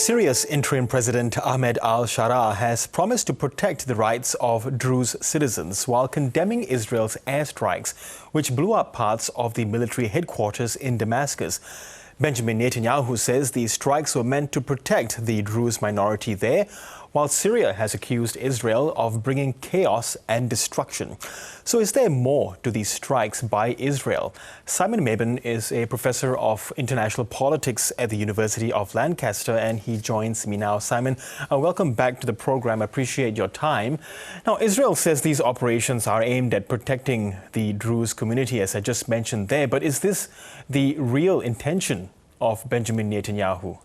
Syria's interim president Ahmed al-Shara has promised to protect the rights of Druze citizens while condemning Israel's airstrikes, which blew up parts of the military headquarters in Damascus. Benjamin Netanyahu says these strikes were meant to protect the Druze minority there, while Syria has accused Israel of bringing chaos and destruction. So is there more to these strikes by Israel? Simon Mabon is a professor of international politics at the University of Lancaster, and he joins me now. Simon, welcome back to the program. I appreciate your time. Now, Israel says these operations are aimed at protecting the Druze community, as I just mentioned there. But is this the real intention of Benjamin Netanyahu?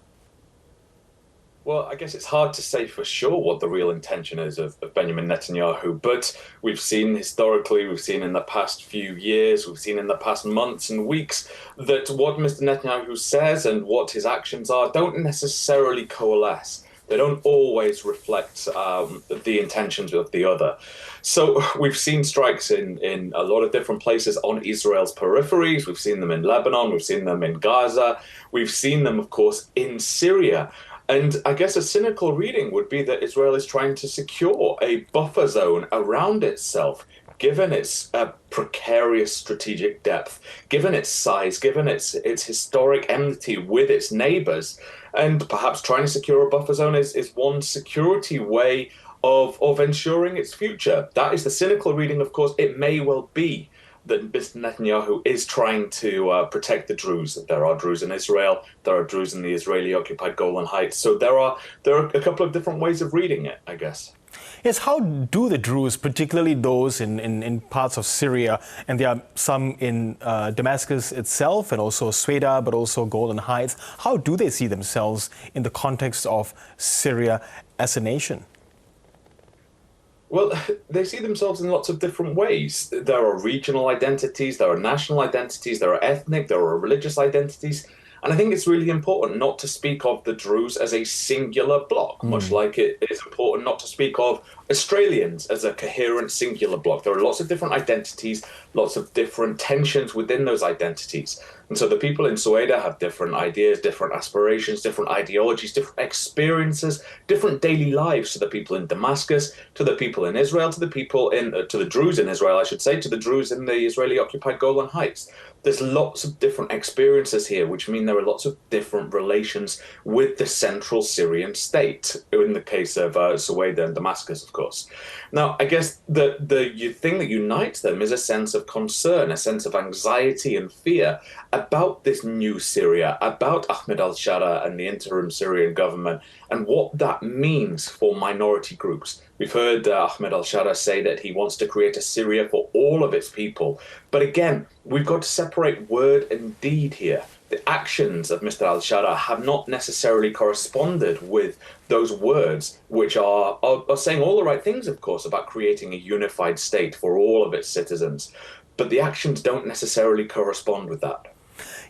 Well, I guess it's hard to say for sure what the real intention is of Benjamin Netanyahu, but we've seen historically, we've seen in the past few years, we've seen in the past months and weeks that what Mr. Netanyahu says and what his actions are don't necessarily coalesce. They don't always reflect the intentions of the other. So we've seen strikes in a lot of different places on Israel's peripheries. We've seen them in Lebanon, we've seen them in Gaza, we've seen them, of course, in Syria. And I guess a cynical reading would be that Israel is trying to secure a buffer zone around itself, given its precarious strategic depth, given its size, given its historic enmity with its neighbors. And perhaps trying to secure a buffer zone is one security way of ensuring its future. That is the cynical reading, of course. It may well be that Mr. Netanyahu is trying to protect the Druze. There are Druze in Israel, there are Druze in the Israeli-occupied Golan Heights. So there are a couple of different ways of reading it, I guess. Yes, how do the Druze, particularly those in parts of Syria, and there are some in Damascus itself and also Sweida, but also Golan Heights, how do they see themselves in the context of Syria as a nation? Well, they see themselves in lots of different ways. There are regional identities, there are national identities, there are ethnic, there are religious identities. And I think it's really important not to speak of the Druze as a singular bloc, much like it is important not to speak of Australians as a coherent singular bloc. There are lots of different identities, lots of different tensions within those identities. And so the people in Sweida have different ideas, different aspirations, different ideologies, different experiences, different daily lives to the people in Damascus, to the people in Israel, to the people to the Druze in Israel, I should say, to the Druze in the Israeli-occupied Golan Heights. There's lots of different experiences here, which mean there are lots of different relations with the central Syrian state, in the case of Sweida and Damascus, of course. Now, I guess the thing that unites them is a sense of concern, a sense of anxiety and fear about this new Syria, about Ahmed al-Shara and the interim Syrian government, and what that means for minority groups. We've heard Ahmed al-Shara say that he wants to create a Syria for all of its people. But again, we've got to separate word and deed here. The actions of Mr. al-Shara have not necessarily corresponded with those words, which are saying all the right things, of course, about creating a unified state for all of its citizens. But the actions don't necessarily correspond with that.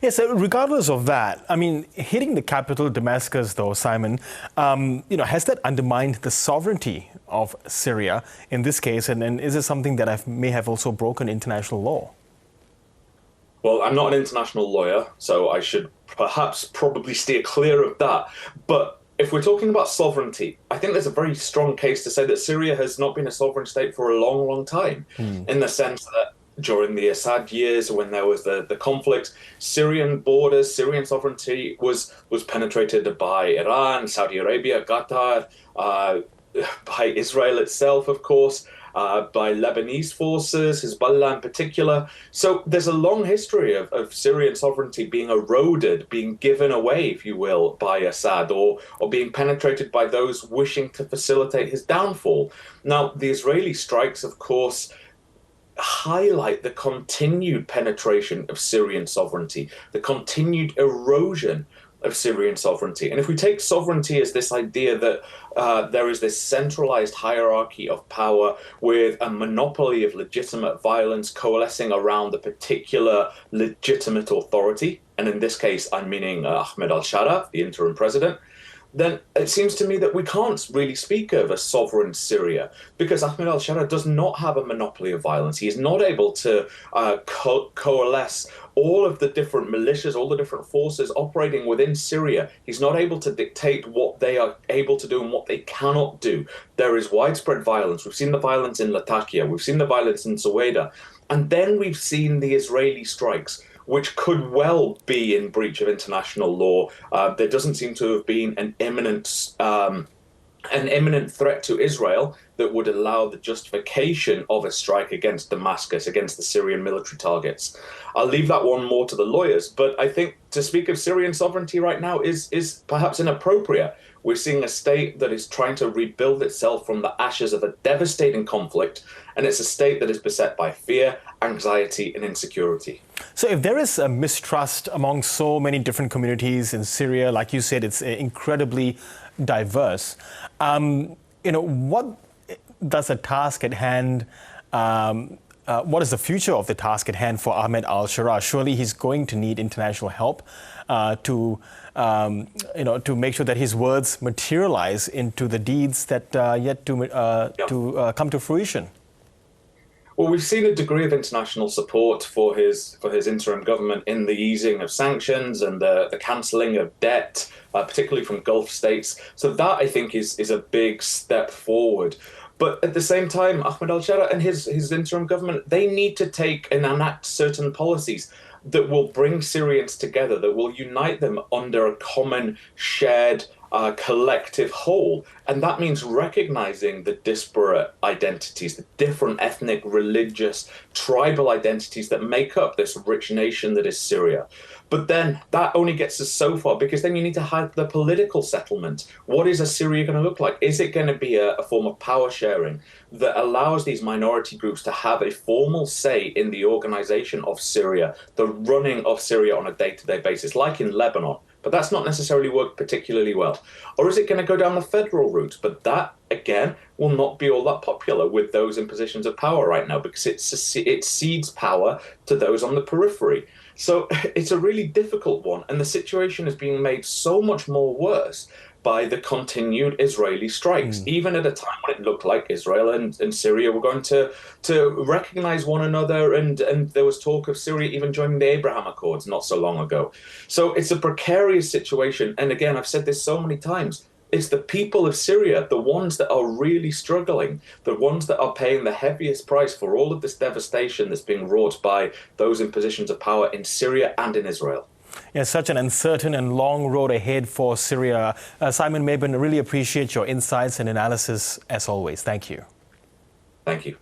Yes, regardless of that, I mean, hitting the capital, Damascus, though, Simon, has that undermined the sovereignty of Syria in this case? And is it something that may have also broken international law? Well, I'm not an international lawyer, so I should probably steer clear of that. But if we're talking about sovereignty, I think there's a very strong case to say that Syria has not been a sovereign state for a long, long time, in the sense that during the Assad years, when there was the conflict, Syrian borders, Syrian sovereignty was penetrated by Iran, Saudi Arabia, Qatar, by Israel itself, of course, by Lebanese forces, Hezbollah in particular. So there's a long history of Syrian sovereignty being eroded, being given away, if you will, by Assad, or being penetrated by those wishing to facilitate his downfall. Now, the Israeli strikes, of course, highlight the continued penetration of Syrian sovereignty, the continued erosion of Syrian sovereignty. And if we take sovereignty as this idea that there is this centralized hierarchy of power with a monopoly of legitimate violence coalescing around a particular legitimate authority, and in this case, I'm meaning Ahmed al-Shara, the interim president, then it seems to me that we can't really speak of a sovereign Syria, because Ahmed al-Shara does not have a monopoly of violence. He is not able to coalesce all of the different militias, all the different forces operating within Syria. He's not able to dictate what what they are able to do and what they cannot do. There is widespread violence. We've seen the violence in Latakia. We've seen the violence in Sweida. And then we've seen the Israeli strikes, which could well be in breach of international law. There doesn't seem to have been an imminent threat to Israel that would allow the justification of a strike against Damascus, against the Syrian military targets. I'll leave that one more to the lawyers, but I think to speak of Syrian sovereignty right now is perhaps inappropriate. We're seeing a state that is trying to rebuild itself from the ashes of a devastating conflict, and it's a state that is beset by fear, anxiety, and insecurity. So if there is a mistrust among so many different communities in Syria, like you said, it's incredibly diverse. What does the task at hand, what is the future of the task at hand for Ahmed al-Sharaa? Surely he's going to need international help to make sure that his words materialize into the deeds that yet to come to fruition. Well, we've seen a degree of international support for his interim government in the easing of sanctions and the cancelling of debt, particularly from Gulf states. So that, I think, is a big step forward. But at the same time, Ahmed al-Sharaa and his interim government, they need to take and enact certain policies that will bring Syrians together, that will unite them under a common, shared, collective whole. And that means recognizing the disparate identities, the different ethnic, religious, tribal identities that make up this rich nation that is Syria. But then that only gets us so far, because then you need to have the political settlement. What is a Syria going to look like? Is it going to be a form of power sharing that allows these minority groups to have a formal say in the organization of Syria, the running of Syria on a day-to-day basis, like in Lebanon? But that's not necessarily worked particularly well. Or is it going to go down the federal route? But that, again, will not be all that popular with those in positions of power right now, because it cedes power to those on the periphery. So it's a really difficult one. And the situation is being made so much more worse by the continued Israeli strikes, even at a time when it looked like Israel and Syria were going to recognize one another. And there was talk of Syria even joining the Abraham Accords not so long ago. So it's a precarious situation. And again, I've said this so many times. It's the people of Syria, the ones that are really struggling, the ones that are paying the heaviest price for all of this devastation that's being wrought by those in positions of power in Syria and in Israel. Yes, such an uncertain and long road ahead for Syria. Simon Mabon, I really appreciate your insights and analysis as always. Thank you. Thank you.